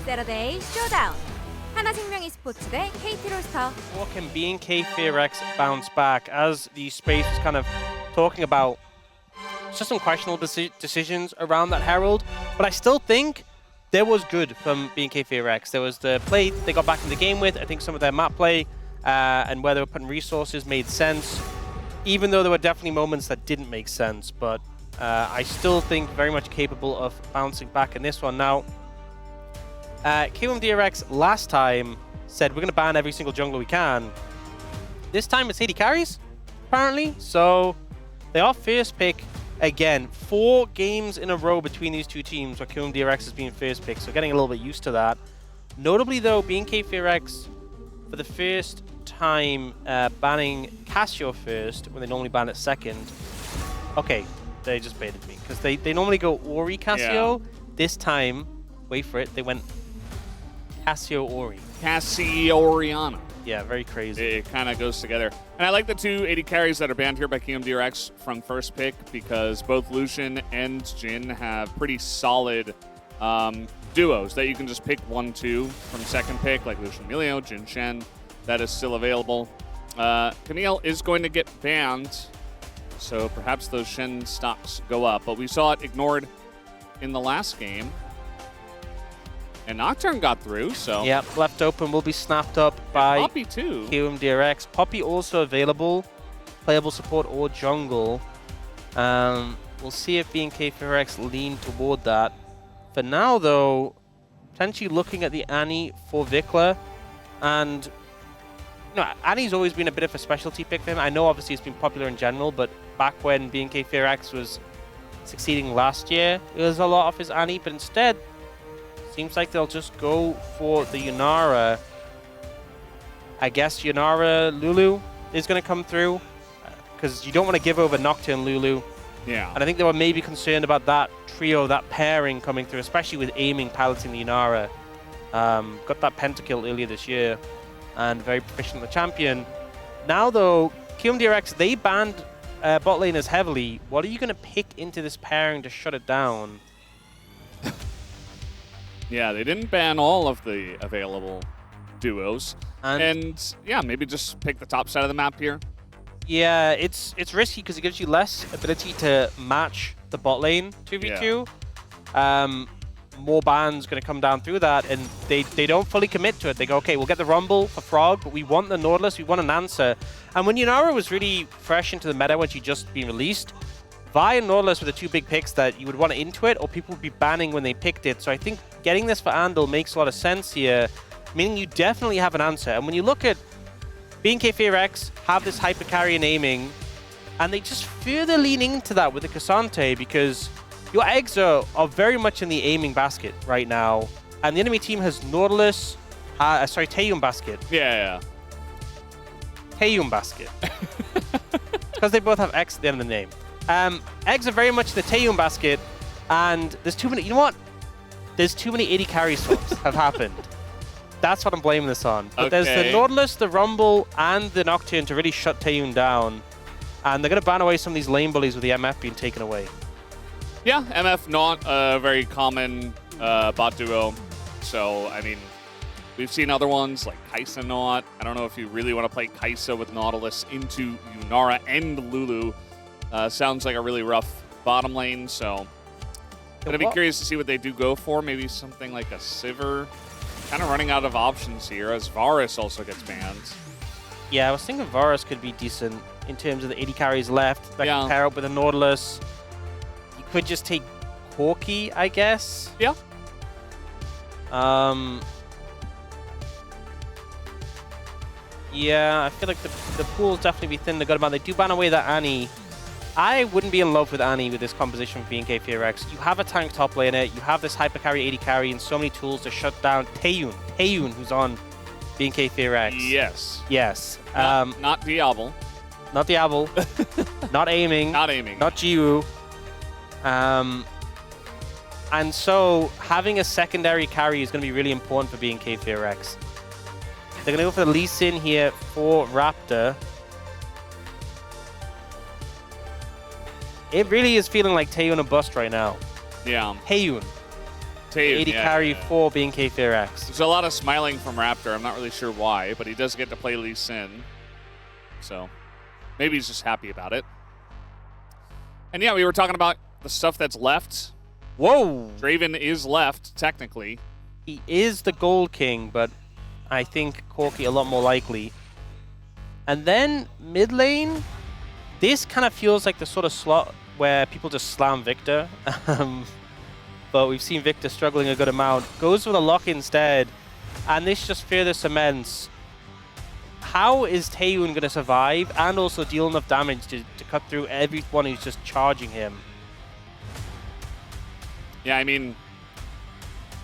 세러데이 쇼다운. 하나생명 e스포츠 대 KT 롤스터. What can B&K KRX bounce back? As the space was kind of talking about, just some questionable decisions around that Herald, but I still think there was good from B&K KRX. There was the play they got back in the game with. I think some of their map play and where they were putting resources made sense, even though there were definitely moments that didn't make sense. But I still think very much capable of bouncing back in this one. Now, KRX last time said we're going to ban every single jungler we can. This time it's 80 carries, apparently. So they are first pick again. 4 games in a row between these two teams where KRX has been first pick, so getting a little bit used to that. Notably though, B&K KRX for the first time banning Cassio first when they normally ban it second. Okay, they just baited me because they normally go Ori Cassio. Yeah. This time, wait for it, they went Cassio Ori. Cassio Oriana. Yeah, very crazy. It kind of goes together. And I like the 2 80 carries that are banned here by KRX from first pick because both Lucian and Jhin have pretty solid duos that you can just pick 1-2 from second pick, like Lucian Emilio, Jhin Shen. That is still available. Camille is going to get banned, so perhaps those Shen stocks go up. But we saw it ignored in the last game. And Nocturne got through, so... Yep, left open will be snapped up by Poppy too. KRX. Poppy also available, playable support or jungle. We'll see if B&K KRX lean toward that. For now, though, potentially looking at the Annie for Vikla. And, you know, Annie's always been a bit of a specialty pick for him. I know, obviously, it's been popular in general, but back when B&K KRX was succeeding last year, it was a lot of his Annie, but instead... seems like they'll just go for the Yunara. I guess Yunara Lulu is going to come through because you don't want to give over Nocturne Lulu. Yeah. And I think they were maybe concerned about that trio, that pairing coming through, especially with aiming, piloting the Yunara. Got that pentakill earlier this year and very proficient in the champion. Now, though, KRX, they banned bot laners heavily. What are you going to pick into this pairing to shut it down? Yeah, they didn't ban all of the available duos. And yeah, maybe just pick the top side of the map here. Yeah, it's risky because it gives you less ability to match the bot lane 2v2. Yeah. More bans going to come down through that, and they don't fully commit to it. They go, okay, we'll get the Rumble for Frog, but we want the Nautilus, we want an answer. And when Yunara was really fresh into the meta when she just been released, Vi and Nautilus were the 2 big picks that you would want to Intuit, or people would be banning when they picked it. So I think getting this for Andal makes a lot of sense here, meaning you definitely have an answer. And when you look at B&K KRX have this hyper carry and aiming, and they just further lean into that with the Cassante because your eggs are very much in the aiming basket right now. And the enemy team has Nautilus, Taeyun basket. Yeah. Taeyun basket. Because they both have X at the end of the name. Eggs are very much the Taeyun basket, and there's too many. You know what? There's too many 80 carry swaps have happened. That's what I'm blaming this on. But there's the Nautilus, the Rumble, and the Nocturne to really shut Taeyun down, and they're going to ban away some of these lane bullies with the MF being taken away. Yeah, MF not a very common bot duo, so I mean, we've seen other ones like Kai'Sa not. I don't know if you really want to play Kai'Sa with Nautilus into Yunara and Lulu. Sounds like a really rough bottom lane, so I'm going to be curious to see what they do go for. Maybe something like a Sivir. Kind of running out of options here as Varus also gets banned. Yeah, I was thinking Varus could be decent in terms of the 80 carries left. That can pair up with a Nautilus. You could just take Corki, I guess. Yeah. Yeah, I feel like the pool's definitely be thin. They got about. They do ban away that Annie. I wouldn't be in love with Annie with this composition for B&K KRX. You have a tank top laner, you have this hyper carry 80 carry, and so many tools to shut down Taeyun, who's on B&K KRX. Yes. Not Diablo. Not Diablo. Not aiming. Not aiming. Not Jiwoo. And so having a secondary carry is going to be really important for B&K KRX. They're going to go for the Lee Sin here for Raptor. It really is feeling like Taeyun a bust right now. Yeah. Taeyun. Taeyoon, AD yeah, carry yeah. for being KRX. There's a lot of smiling from Raptor. I'm not really sure why, but he does get to play Lee Sin. So maybe he's just happy about it. And yeah, we were talking about the stuff that's left. Whoa! Draven is left, technically. He is the Gold King, but I think Corki a lot more likely. And then mid lane, this kind of feels like the sort of slot where people just slam Victor. But we've seen Victor struggling a good amount. Goes for the lock instead, and this just further cements how is Taeyoon going to survive and also deal enough damage to cut through everyone who's just charging him. Yeah, I mean,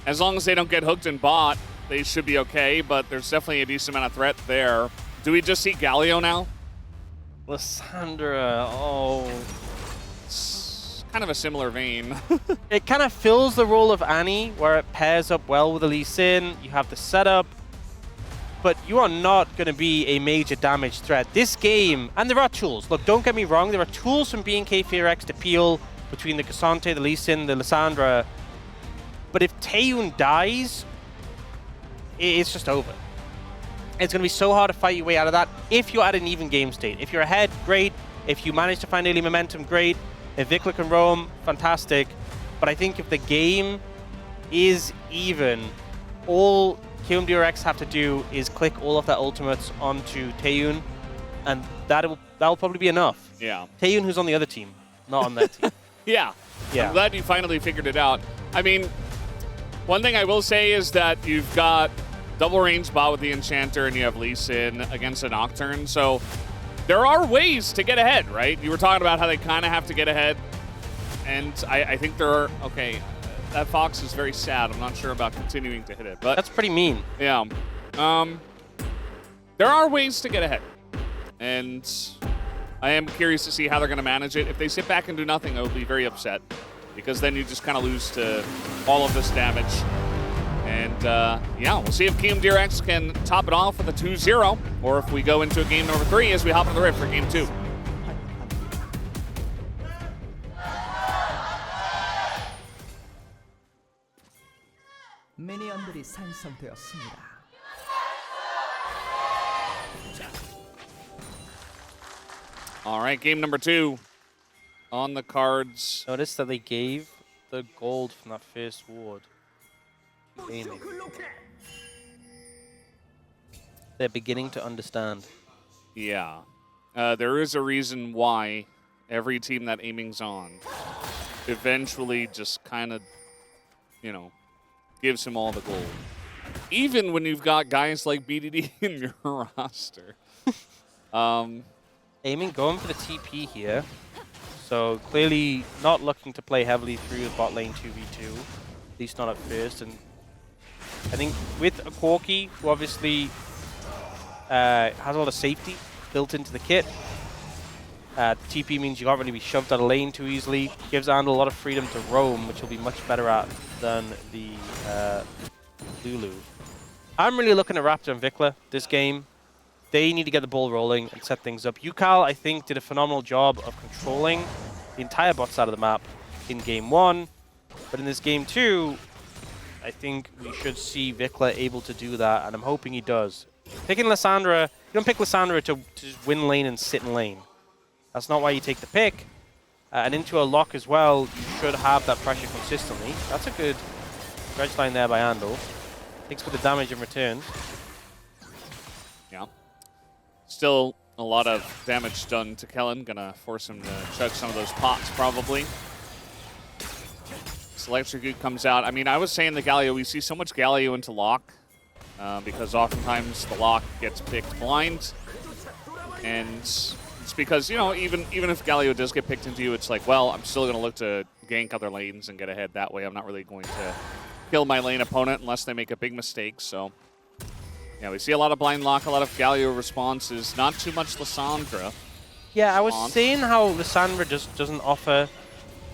as long as they don't get hooked in bot, they should be okay, but there's definitely a decent amount of threat there. Do we just see Galio now? Lissandra, oh. It's kind of a similar vein. It kind of fills the role of Annie, where it pairs up well with the Lee Sin. You have the setup, but you are not going to be a major damage threat. This game, and there are tools. Look, don't get me wrong, there are tools from being KRX to peel between the Cassante, the Lee Sin, the Lissandra. But if Taeyoon dies, it's just over. It's going to be so hard to fight your way out of that if you're at an even game state. If you're ahead, great. If you manage to find early momentum, great. If Vikla can roam, fantastic. But I think if the game is even, all KMDRX have to do is click all of their ultimates onto Taeyoon, and that'll probably be enough. Yeah. Taeyoon, who's on the other team, not on that team. Yeah. I'm glad you finally figured it out. I mean, one thing I will say is that you've got double range bot with the Enchanter and you have Lee Sin against a Nocturne, so there are ways to get ahead, right? You were talking about how they kind of have to get ahead, and I think there are, okay, that Fox is very sad. I'm not sure about continuing to hit it, but That's pretty mean. yeah. There are ways to get ahead, and I am curious to see how they're going to manage it. If they sit back and do nothing, I will be very upset, because then you just kind of lose to all of this damage. And yeah, we'll see if KMDRX can top it off with a 2-0, or if we go into game number 3 as we hop into the Rift for game 2. 미니언들이 생성되었습니다. All right, game number 2 on the cards. Notice that they gave the gold from that first ward. Aiming. They're beginning to understand. Yeah. There is a reason why every team that aiming's on eventually just kind of, you know, gives him all the gold. Even when you've got guys like BDD in your roster. Aiming going for the TP here. So clearly not looking to play heavily through the bot lane 2v2. At least not at first. And I think with a Corki, who obviously has a lot of safety built into the kit, TP means you can't really be shoved out of lane too easily. Gives Andal a lot of freedom to roam, which will be much better at than the Lulu. I'm really looking at Raptor and Vikla this game. They need to get the ball rolling and set things up. Yukal, I think, did a phenomenal job of controlling the entire bot side of the map in game 1. But in this game 2, I think we should see Vikla able to do that, and I'm hoping he does. Picking Lissandra, you don't pick Lissandra to just win lane and sit in lane. That's not why you take the pick. And into a lock as well, you should have that pressure consistently. That's a good dredge line there by Andal. Thanks for the damage in return. Yeah. Still a lot of damage done to Kellen. Gonna force him to chug some of those pots, probably. This Electrocute comes out. I mean, I was saying the Galio, we see so much Galio into lock, because oftentimes the lock gets picked blind. And it's because, you know, even if Galio does get picked into you, it's like, well, I'm still gonna look to gank other lanes and get ahead that way. I'm not really going to kill my lane opponent unless they make a big mistake, so. Yeah, we see a lot of blind lock, a lot of Galio responses, not too much Lissandra. Yeah, I was saying how Lissandra just doesn't offer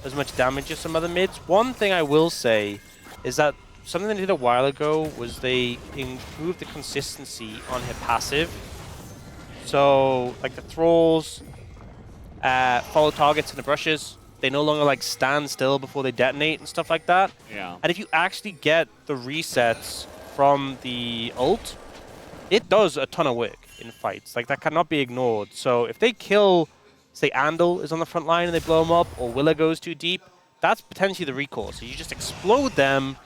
as much damage as some other mids. One thing I will say is that something they did a while ago was they improved the consistency on her passive. So, like the thralls, follow targets and the brushes, They no longer like stand still before they detonate and stuff like that. Yeah. And if you actually get the resets from the ult, it does a ton of work in fights. Like, that cannot be ignored. So if they kill, say, Andal is on the front line and they blow him up, or Willa goes too deep, that's potentially the recall. So you just explode them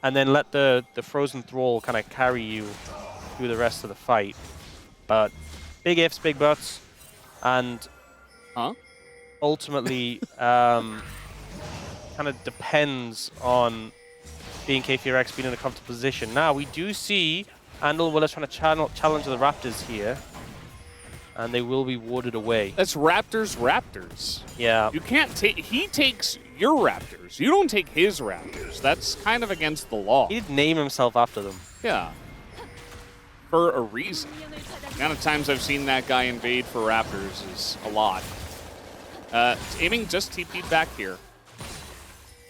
and then let the Frozen Thrall kind of carry you through the rest of the fight. But big ifs, big buts, and ultimately kind of depends on being KRX being in a comfortable position. Now, we do see Andal Willa trying to challenge the Raptors here, and they will be warded away. That's Raptors. Yeah. You can't take... He takes your Raptors. You don't take his Raptors. That's kind of against the law. He did name himself after them. Yeah. For a reason. The amount of times I've seen that guy invade for Raptors is a lot. Aiming just TP'd back here.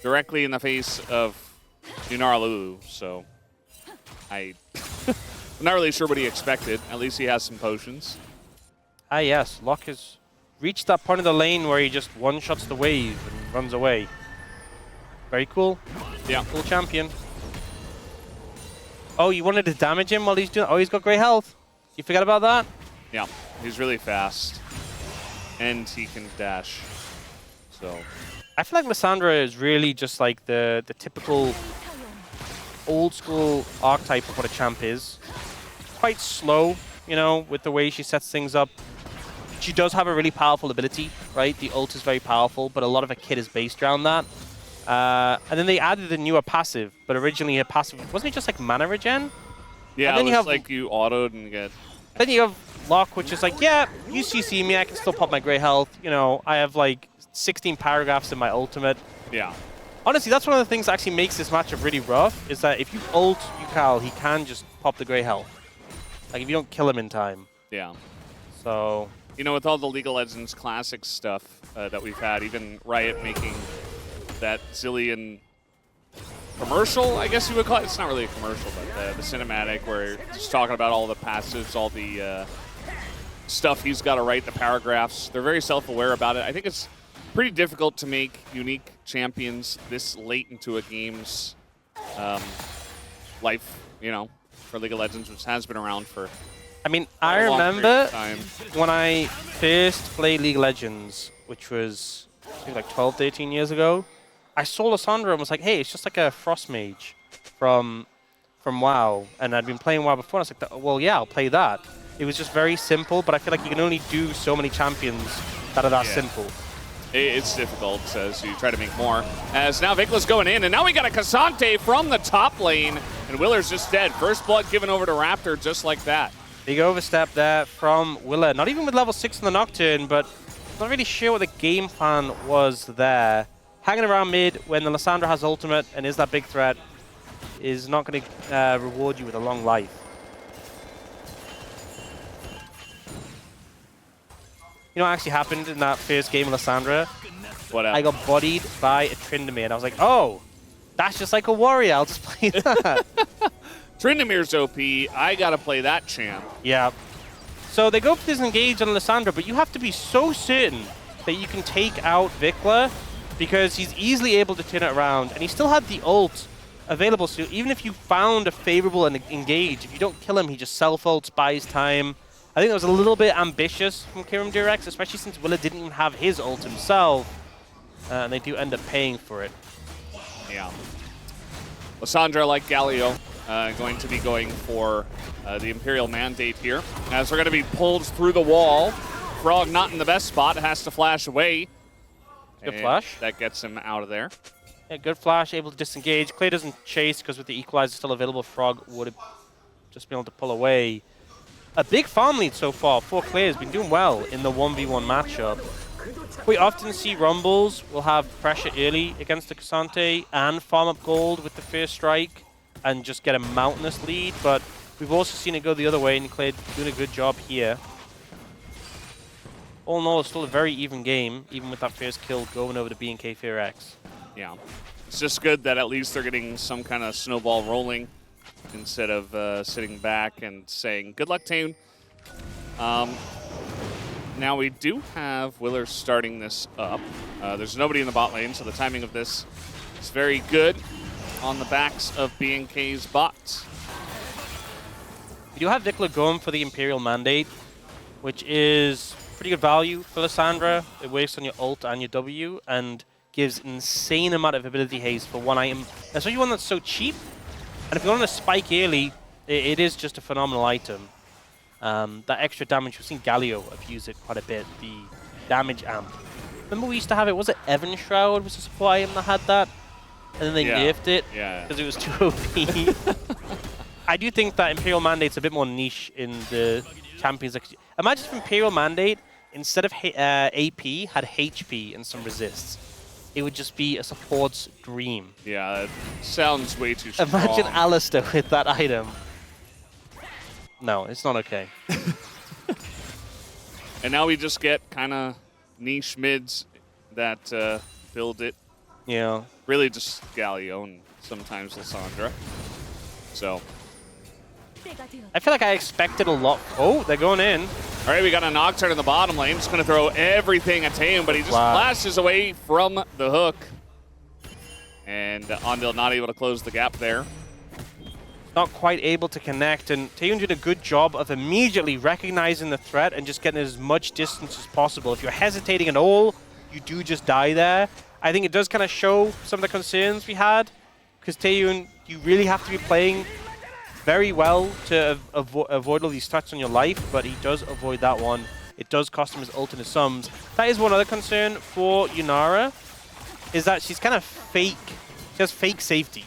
Directly in the face of Lunaralulu, so I'm not really sure what he expected. At least he has some potions. Ah, yes. Locke has reached that point of the lane where he just one-shots the wave and runs away. Very cool. Yeah. Cool champion. Oh, you wanted to damage him while he's doing... Oh, he's got great health. You forget about that? Yeah. He's really fast. And he can dash. So... I feel like Lissandra is really just like the typical old school archetype of what a champ is. Quite slow, you know, with the way she sets things up. She does have a really powerful ability, right? The ult is very powerful, but a lot of her kit is based around that. And then they added a newer passive, but originally her passive, wasn't it just like mana regen? Yeah, and then it you was have, like you autoed and get... Then you have Locke, which is like, yeah, you CC me, I can still pop my great health. You know, I have like 16 paragraphs in my ultimate. Yeah. Honestly, that's one of the things that actually makes this matchup really rough, is that if you ult Yukal, he can just pop the great health. Like, if you don't kill him in time. Yeah. So... You know, with all the League of Legends classic stuff that we've had, even Riot making that Zillion commercial, I guess you would call it. It's not really a commercial, but the cinematic where it's talking about all the passives, all the stuff he's got to write, the paragraphs. They're very self-aware about it. I think it's pretty difficult to make unique champions this late into a game's life, you know, for League of Legends, which has been around for I mean, I remember when I first played League of Legends, which was I think like 12, 13 years ago, I saw Lissandra and was like, hey, it's just like a Frost Mage from WoW. And I'd been playing WoW before, and I was like, well, yeah, I'll play that. It was just very simple, but I feel like you can only do so many champions that are that simple. It's difficult, so you try to make more. As now Vicla's going in, and now we got a Cassante from the top lane, and Willer's just dead. First blood given over to Raptor just like that. Big overstep there from Willa. Not even with level 6 in the Nocturne, but not really sure what the game plan was there. Hanging around mid when the Lissandra has ultimate and is that big threat is not going to reward you with a long life. You know what actually happened in that first game of Lissandra? What else? I got bodied by a Tryndamere, and I was like, oh, that's just like a warrior. I'll just play that. Tryndamere's OP. I gotta play that champ. Yeah. So they go for this engage on Lissandra, but you have to be so certain that you can take out Vikla because he's easily able to turn it around, and he still had the ult available. So even if you found a favorable engage, if you don't kill him, he just self-ults, buys time. I think that was a little bit ambitious from KRX, especially since Willa didn't even have his ult himself, and they do end up paying for it. Yeah. Lissandra, like Galio, going to be going for the Imperial Mandate here. As they're going to be pulled through the wall. Frog not in the best spot, has to flash away. Good flash. That gets him out of there. Yeah, good flash, able to disengage. Clay doesn't chase because with the equalizer still available, Frog would have just been able to pull away. A big farm lead so far for Clay has been doing well in the 1v1 matchup. We often see Rumbles will have pressure early against the Cassante and farm up gold with the first strike and just get a mountainous lead, but we've also seen it go the other way, and Clay doing a good job here. All in all, it's still a very even game, even with that first kill going over to B&K KRX. Yeah. It's just good that at least they're getting some kind of snowball rolling instead of sitting back and saying, good luck, team. Now we do have Willer starting this up. There's nobody in the bot lane, so the timing of this is very good on the backs of BNK's bots. You do have Vikla going for the Imperial Mandate, which is pretty good value for Lissandra. It works on your ult and your W, and gives insane amount of ability haste for one item, especially one that's so cheap. And if you want to spike early, it is just a phenomenal item. That extra damage, we've seen Galio abuse it quite a bit, the damage amp. Remember we used to have it, was it Evan Shroud was a support item that had that? And then they nerfed it because it was too OP. I do think that Imperial Mandate's a bit more niche in the champions. Imagine if Imperial Mandate, instead of AP, had HP and some resists. It would just be a support's dream. Yeah, that sounds way too strong. Imagine Alistair with that item. No, it's not okay. And now we just get kind of niche mids that build it. Yeah. Really just Galio and sometimes Lissandra. So. I feel like I expected a lot. Oh, they're going in. All right, we got a Nocturne in the bottom lane. Just going to throw everything at Taeyeon, but he just flashes away from the hook. And Ondil not able to close the gap there. Not quite able to connect, and Taeyeon did a good job of immediately recognizing the threat and just getting as much distance as possible. If you're hesitating at all, you do just die there. I think it does kind of show some of the concerns we had, because Taeyeon, you really have to be playing very well to avoid all these threats on your life, but he does avoid that one. It does cost him his ult and his sums. That is one other concern for Yunara, is that she's kind of fake. She has fake safety.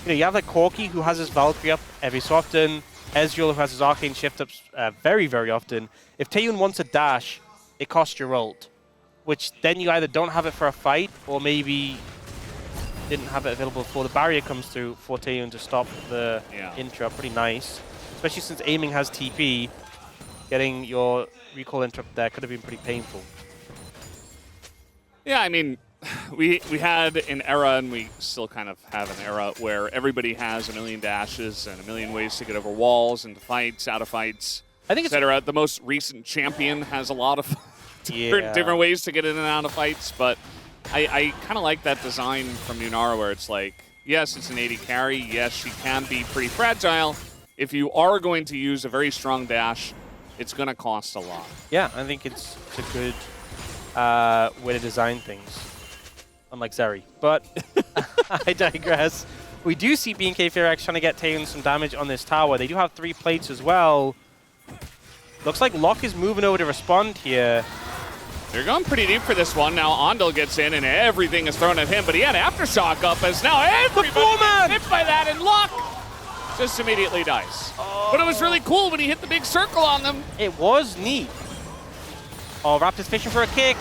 You know, you have like Corki, who has his Valkyrie up every so often, Ezreal, who has his Arcane Shift ups very, very often. If Taeyeon wants a dash, it costs your ult, which then you either don't have it for a fight, or maybe didn't have it available before the barrier comes through for Taeyeon to stop the interrupt. Pretty nice. Especially since aiming has TP, getting your recall interrupt there could have been pretty painful. Yeah, I mean, we had an era, and we still kind of have an era, where everybody has a million dashes and a million ways to get over walls, into fights, out of fights, etc. The most recent champion has a lot of different ways to get in and out of fights, but I kind of like that design from Yunara, where it's like, yes, it's an 80 carry. Yes, she can be pretty fragile. If you are going to use a very strong dash, it's going to cost a lot. Yeah, I think it's a good way to design things, unlike Zeri. But I digress. We do see BNK KRX trying to get Taeyeon some damage on this tower. They do have 3 plates as well. Looks like Locke is moving over to respond here. They're going pretty deep for this one. Now Ondil gets in, and everything is thrown at him, but he had Aftershock up, as now everybody hit by that, and Locke just immediately dies. But it was really cool when he hit the big circle on them. It was neat. Oh, Raptor's fishing for a kick.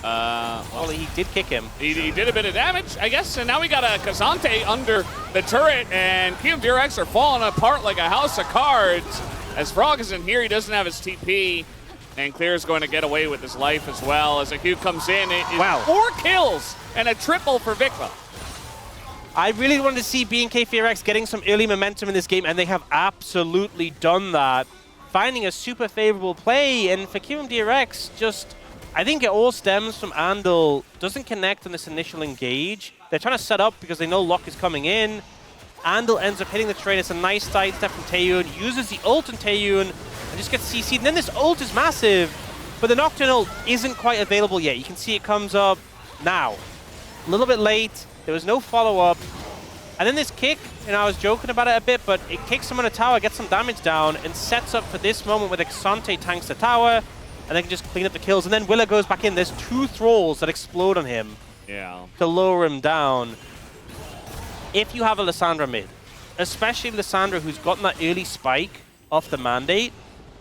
Well, he did kick him. He did a bit of damage, I guess, and now we got a Kazante under the turret, and KRX are falling apart like a house of cards. As Frog is in here, he doesn't have his TP. And Clear is going to get away with his life as well. As a Q comes in, it is 4 kills and a triple for Vikla. I really wanted to see BNK KRX getting some early momentum in this game, and they have absolutely done that. Finding a super favorable play, and for KRX, just, I think it all stems from Andal doesn't connect on this initial engage. They're trying to set up because they know Locke is coming in. Andal ends up hitting the train. It's a nice sidestep from Taeyeon, uses the ult on Taeyeon, and just gets CC'd. And then this ult is massive, but the Nocturne ult isn't quite available yet. You can see it comes up now. A little bit late. There was no follow-up. And then this kick, and I was joking about it a bit, but it kicks him on a tower, gets some damage down, and sets up for this moment where Xante tanks the tower, and they can just clean up the kills. And then Willa goes back in. There's 2 thralls that explode on him to lower him down. If you have a Lissandra mid, especially Lissandra who's gotten that early spike off the mandate,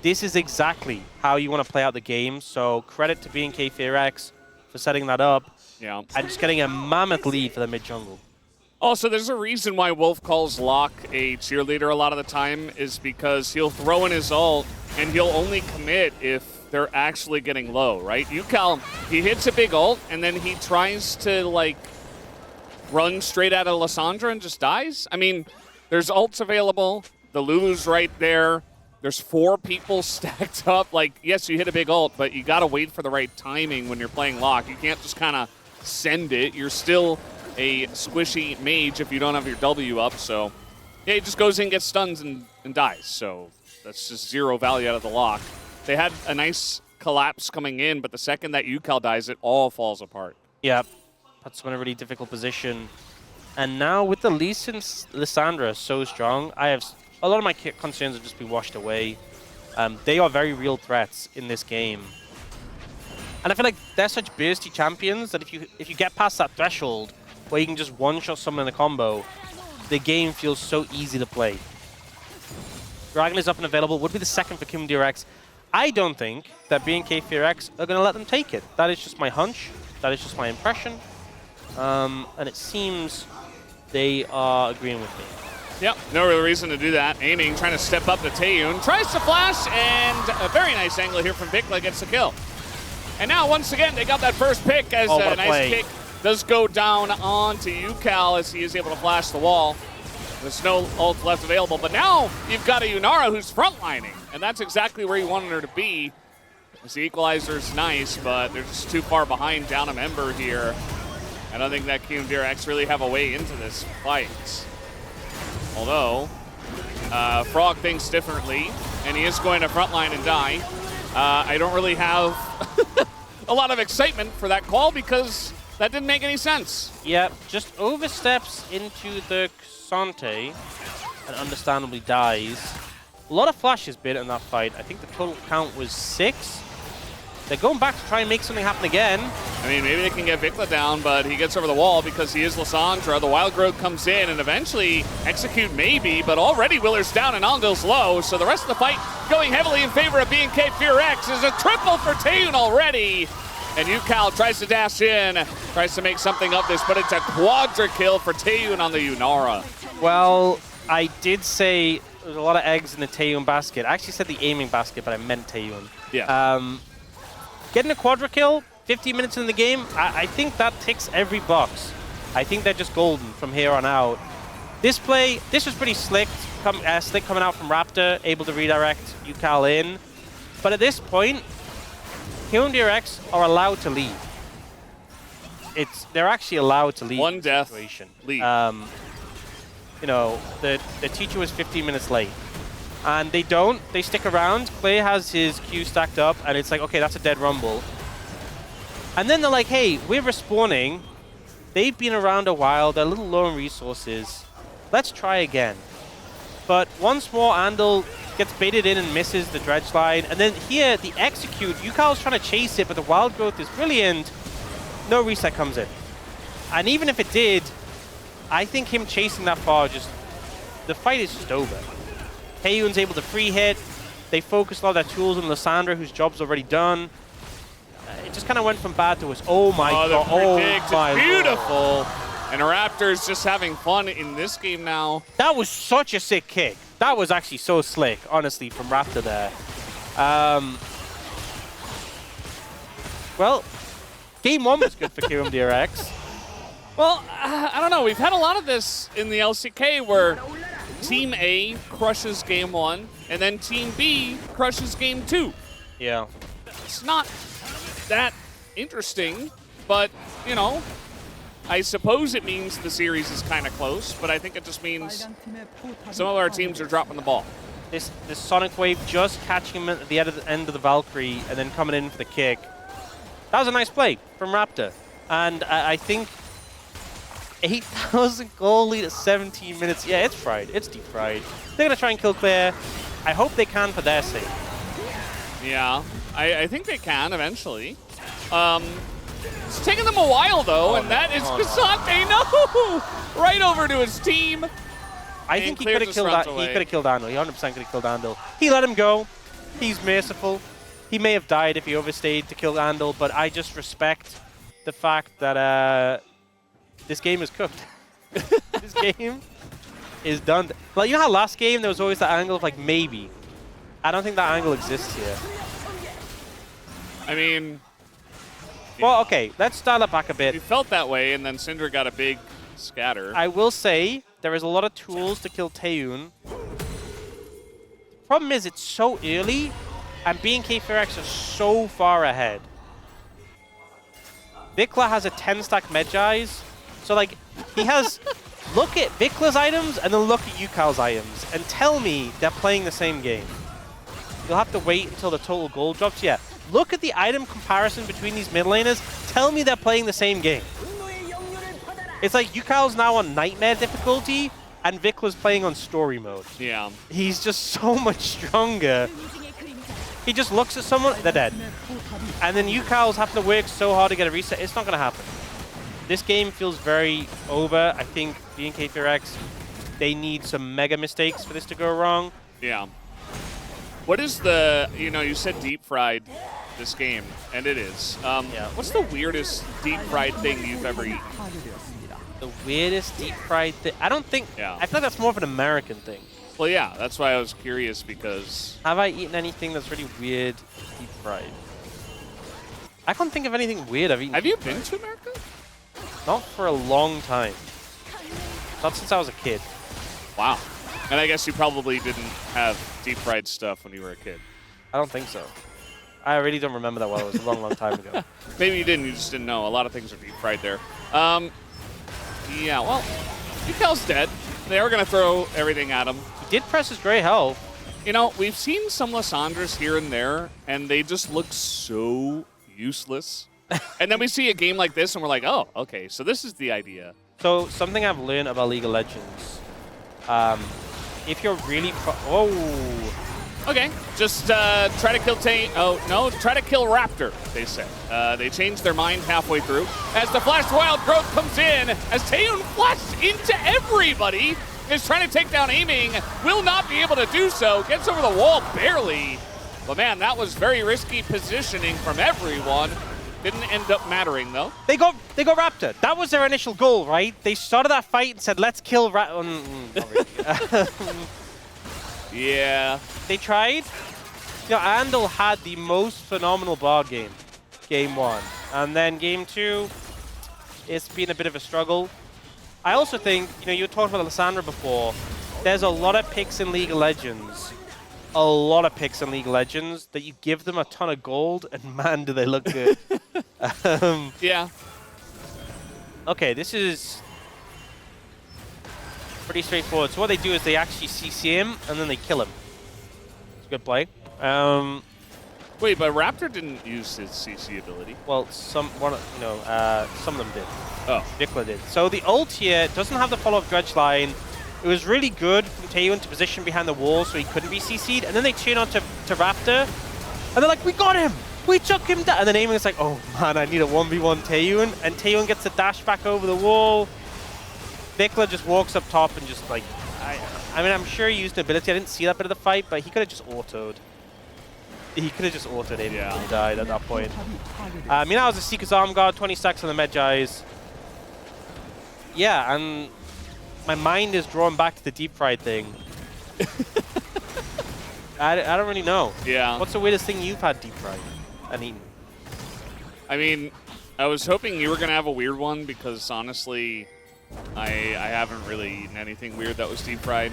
this is exactly how you want to play out the game. So credit to BNK KRX for setting that up and just getting a mammoth lead for the mid jungle. Also, there's a reason why Wolf calls Locke a cheerleader a lot of the time, is because he'll throw in his ult and he'll only commit if they're actually getting low, right? Yukal, he hits a big ult and then he tries to like run straight out of Lissandra and just dies. I mean, there's ults available. The Lulu's right there. There's 4 people stacked up. Like, yes, you hit a big ult, but you got to wait for the right timing when you're playing Lock. You can't just kind of send it. You're still a squishy mage if you don't have your W up. So, yeah, he just goes in, gets stuns, and dies. So that's just 0 value out of the Lock. They had a nice collapse coming in, but the second that UCal dies, it all falls apart. Yep. Puts him in a really difficult position. And now with the Lee Sin Lissandra so strong, I have a lot of my concerns have just been washed away. They are very real threats in this game. And I feel like they're such bursty champions that if you get past that threshold where you can just one-shot someone in a combo, the game feels so easy to play. Dragon is up and available, would be the second for KRX. I don't think that BNK KRX are going to let them take it. That is just my hunch. That is just my impression. And it seems they are agreeing with me. Yep, no real reason to do that. Aiming, trying to step up to Taeyun. Tries to flash, and a very nice angle here from Vikla gets the kill. And now, once again, they got that first pick as a nice kick does go down onto UCal as he is able to flash the wall. There's no ult left available, but now you've got a Yunara who's frontlining, and that's exactly where you wanted her to be. As the equalizer's nice, but they're just too far behind down a member here. I don't think that KRX really have a way into this fight. Although, Frog thinks differently, and he is going to frontline and die. I don't really have a lot of excitement for that call because that didn't make any sense. Yep, just oversteps into the Xante and understandably dies. A lot of flashes been in that fight. I think the total count was 6. They're going back to try and make something happen again. I mean, maybe they can get Vikla down, but he gets over the wall because he is Lissandra. The Wild Growth comes in, and eventually Execute maybe, but already Willer's down and Ongo's low, so the rest of the fight going heavily in favor of BNK KRX is a triple for Taeyun already. And UCal tries to dash in, tries to make something of this, but it's a quadra kill for Taeyun on the Yunara. Well, I did say there's a lot of eggs in the Taeyun basket. I actually said the aiming basket, but I meant Taeyun. Yeah. Getting a quadra kill, 15 minutes in the game, I think that ticks every box. I think they're just golden from here on out. This play, this was pretty slick coming out from Raptor, able to redirect UCal in. But at this point, KRX are allowed to lead. They're actually allowed to lead. One death, situation. lead. You know, the teacher was 15 minutes late. And they don't. They stick around. Clay has his Q stacked up, and it's like, okay, that's a dead rumble. And then they're like, hey, we're respawning. They've been around a while. They're a little low on resources. Let's try again. But once more, Andal gets baited in and misses the dredge line. And then here, the execute, UCal's trying to chase it, but the Wild Growth is brilliant. No reset comes in. And even if it did, I think him chasing that far, the fight is just over. Taeyun's able to free hit. They focused a lot of their tools on Lissandra, whose job's already done. It just kind of went from bad to worse. Oh my god. Oh my beautiful. Lord. And Raptors just having fun in this game now. That was such a sick kick. That was actually so slick, honestly, from Raptor there. Well, game 1 was good for KRX. Well, I don't know. We've had a lot of this in the LCK where Team A crushes game 1, and then Team B crushes game 2. Yeah. It's not that interesting, but, you know, I suppose it means the series is kind of close, but I think it just means some of our teams are dropping the ball. This Sonic Wave just catching him at the end of the Valkyrie and then coming in for the kick. That was a nice play from Raptor. And I think 8,000 goal lead at 17 minutes. Yeah, it's fried. It's deep fried. They're going to try and kill Claire. I hope they can for their sake. Yeah, I think they can eventually. It's taking them a while, though, and that is Xante. No! Right over to his team. I think he could have killed Andal. He could have killed Andal. He 100% could have killed Andal. He let him go. He's merciful. He may have died if he overstayed to kill Andal, but I just respect the fact that this game is cooked. This game is done. Like, you know how last game there was always that angle of like maybe. I don't think that angle exists here. I mean, well, okay, let's dial it back a bit. It felt that way, and then Syndra got a big scatter. I will say there is a lot of tools to kill Taeyun. problem is it's so early, and KRX are so far ahead. Vikla has a 10-stack Medjai's, so like he has. Look at Vikla's items and then look at Yukal's items, and tell me they're playing the same game. You'll have to wait until the total gold drops. Yeah, look at the item comparison between these mid laners. Tell me they're playing the same game. It's like Yukal's now on Nightmare difficulty, and Vikla's playing on story mode. Yeah. He's just so much stronger. He just looks at someone, they're dead. And then Yukal's having to work so hard to get a reset. It's not going to happen. This game feels very over. I think KRX, they need some mega mistakes for this to go wrong. Yeah. What is the, you said deep fried this game, and it is. Yeah. What's the weirdest deep fried thing you've ever eaten? The weirdest deep fried thing? I don't think, Yeah. I feel like that's more of an American thing. Well, yeah, that's why I was curious, because... Have I eaten anything that's really weird deep fried? I can't think of anything weird I've eaten. Have you been to America? Not for a long time. Not since I was a kid. Wow. And I guess you probably didn't have deep fried stuff when you were a kid. I don't think so. I really don't remember that well. It was a long, long time ago. Maybe you didn't, you just didn't know. A lot of things are deep fried there. Yeah, well, Yukal's dead. They are going to throw everything at him. He did press his gray health. We've seen some Lissandras here and there, and they just look so useless. And then we see a game like this, and we're like, oh, okay, so this is the idea. So something I've learned about League of Legends, if you're really Okay, just try to kill try to kill Raptor, they said. They changed their mind halfway through. As the Flash Wild Growth comes in, as Taeyun flashes into everybody, is trying to take down aiming, will not be able to do so, gets over the wall barely. But man, that was very risky positioning from everyone. Didn't end up mattering, though. They got Raptor. That was their initial goal, right? They started that fight and said, let's kill Raptor. Yeah. They tried. Andal had the most phenomenal bar game 1. And then game 2, it's been a bit of a struggle. I also think, you were talking about Lissandra before. There's a lot of picks in League of Legends. That you give them a ton of gold, and man, do they look good. Yeah. Okay, this is pretty straightforward. So what they do is they actually CC him, and then they kill him. It's a good play. Wait, but Raptor didn't use his CC ability. Well, some of them did. Oh. Vikla did. So the ult here doesn't have the follow-up dredge line. It was really good from Taeyun to position behind the wall so he couldn't be CC'd. And then they turn on to Raptor. And they're like, we got him! We took him down! And then Aiming is like, oh man, I need a 1v1 Taeyun. And Taeyun gets the dash back over the wall. Vikla just walks up top and just like... I mean, I'm sure he used an ability. I didn't see that bit of the fight, but he could have just autoed. He could have just autoed Aiming and he died at that point. I mean, that was a Seeker's Arm Guard, 20 stacks on the Medjai's. Yeah, and... my mind is drawn back to the deep fried thing. I don't really know. Yeah. What's the weirdest thing you've had deep fried and eaten? I mean, I was hoping you were going to have a weird one because honestly, I haven't really eaten anything weird that was deep fried.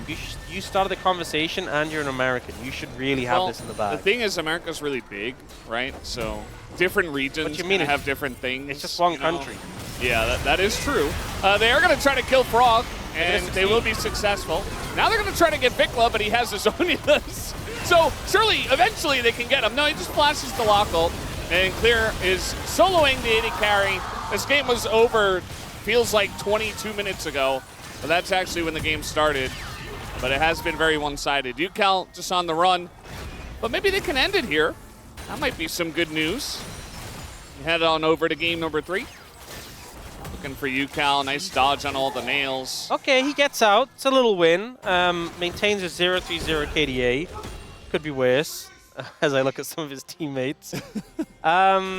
You started the conversation and you're an American. You should really have this in the bag. The thing is, America's really big, right? So different regions have different things. It's just one country. Yeah, that is true. They are going to try to kill Frog, and they will be successful. Now they're going to try to get Vikla, but he has his Zonias. So surely, eventually they can get him. No, he just flashes the lock ult, and Clear is soloing the AD carry. This game was over, feels like 22 minutes ago, but that's actually when the game started. But it has been very one-sided. Yukal just on the run, but maybe they can end it here. That might be some good news. Head on over to game number 3. Looking for Yukal. Nice dodge on all the nails. Okay, he gets out. It's a little win. Maintains a 0-3-0 KDA. Could be worse, as I look at some of his teammates. I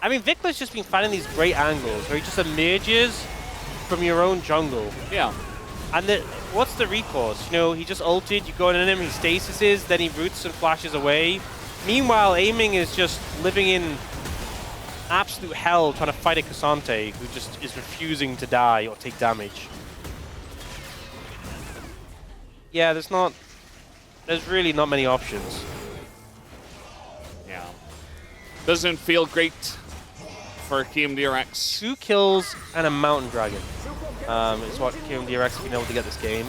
mean, Vikla's just been finding these great angles where he just emerges from your own jungle. Yeah. And what's the recourse? He just ulted, you go in him, he stasises, then he roots and flashes away. Meanwhile, Aiming is just living in absolute hell trying to fight a Cassante who just is refusing to die or take damage. Yeah, there's not there's really not many options. Yeah. Doesn't feel great for KMDRX. 2 kills and a Mountain Dragon is what KMDRX have been able to get this game.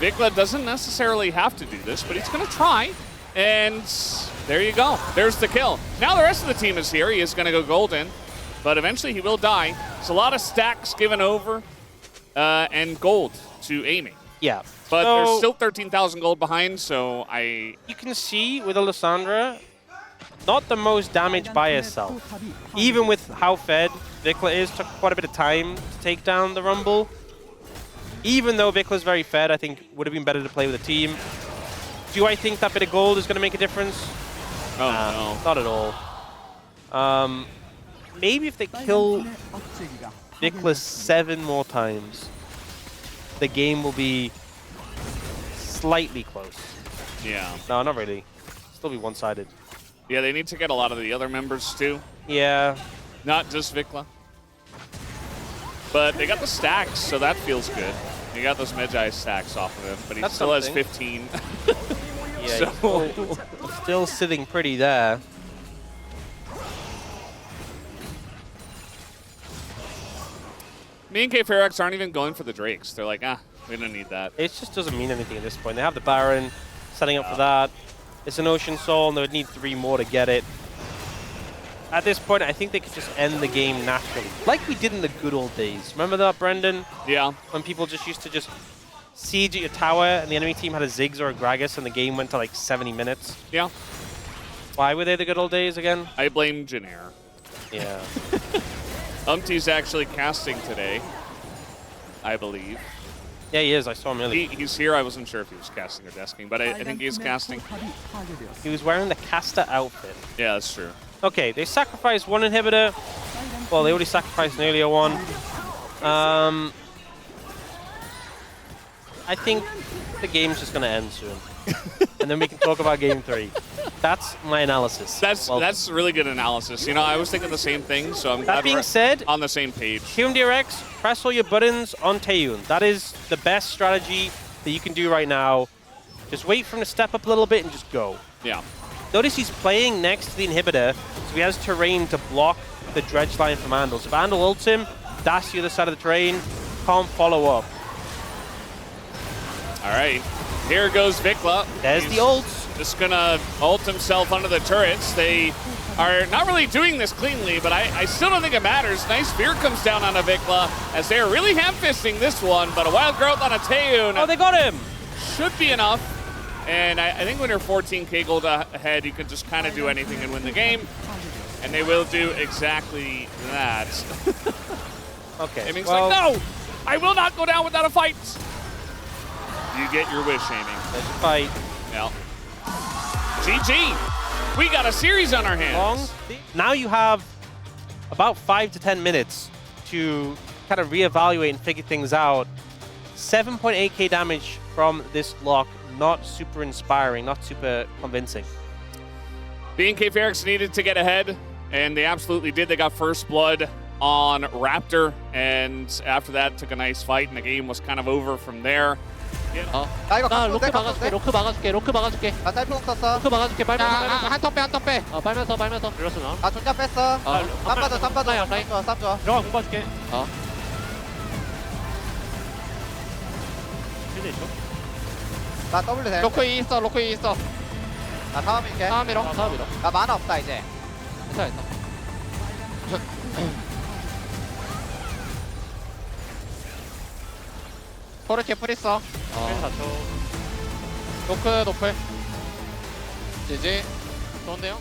Vikla doesn't necessarily have to do this, but he's going to try. And there you go. There's the kill. Now the rest of the team is here. He is going to go golden, but eventually he will die. It's a lot of stacks given over and gold to Amy. Yeah. But so there's still 13,000 gold behind, so you can see with Alessandra, not the most damage by herself. Even with how fed Vikla is, took quite a bit of time to take down the Rumble. Even though Vikla's very fed, I think would have been better to play with a team. Do I think that bit of gold is going to make a difference? Oh, no. Not at all. Maybe if they kill Vikla 7 more times, the game will be slightly close. Yeah. No, not really. Still be one-sided. Yeah, they need to get a lot of the other members too. Yeah. Not just Vikla. But they got the stacks, so that feels good. He got those Magi stacks off of him, but he still has 15. Yeah, so he's still sitting pretty there. Me and KRX aren't even going for the Drakes. They're like, we don't need that. It just doesn't mean anything at this point. They have the Baron, setting up for that. It's an Ocean Soul, and they would need 3 more to get it. At this point, I think they could just end the game naturally. Like we did in the good old days. Remember that, Brendan? Yeah. When people just used to just siege at your tower, and the enemy team had a Ziggs or a Gragas, and the game went to like 70 minutes. Yeah. Why were they the good old days again? I blame Janair. Yeah. Umty's actually casting today, I believe. Yeah, he is. I saw him earlier. He's here. I wasn't sure if he was casting or desking, but I think he's casting. He was wearing the caster outfit. Yeah, that's true. Okay, they sacrificed 1 inhibitor. Well, they already sacrificed an earlier one. I think the game's just going to end soon. And then we can talk about game 3. That's my analysis. That's really good analysis. You know, I was thinking the same thing, so I'm glad that being we're said, on the same page. KMDRX, press all your buttons on Taeyun. That is the best strategy that you can do right now. Just wait for him to step up a little bit and just go. Yeah. Notice he's playing next to the inhibitor, so he has terrain to block the dredge line from Andal. So if Andal ults him, dash the other side of the terrain, can't follow up. All right. Here goes Vikla. There's the ults. Just gonna ult himself under the turrets. They are not really doing this cleanly, but I still don't think it matters. Nice fear comes down on a Vikla as they're really ham-fisting this one, but a wild growth on a Taeyun. Oh, they got him. Should be enough. And I think when you're 14k gold ahead, you can just kind of do anything and win the game. And they will do exactly that. Okay. Aiming's well, like, no! I will not go down without a fight! You get your wish, Aiming. There's a fight. Yeah. GG! We got a series on our hands. Now you have about 5 to 10 minutes to kind of reevaluate and figure things out. 7.8k damage from this lock. Not super inspiring, not super convincing. B&K KRX needed to get ahead, and they absolutely did. They got first blood on Raptor, and after that took a nice fight, and the game was kind of over from there. 나 이거 나 갖고 로크 돼? 막아줄게. 로크 막아줄게. 로크 막아줄게. 나 짤뽕 썼어. 로크 막아줄게. 빨면서. 한턴 빼, 한턴 빼. 빨면서 빨면서. 들었어 나. 아, 존자 뺐어. 쌈 빠져, 쌈 빠져. 라인, 쌈 라인. 좋아, 쌈 좋아. 들어가 공 봐줄게. 필드 있어? 나 W 돼. 로크 E 있어. 로크 E 있어. 나 타워 밀게. 사람 밀어. 사람 밀어. 나 만화 없다, 이제. 괜찮아 괜찮아. 포르케 풀 있어. 필드 4초. 로크 노플. 지지. 좋은데요?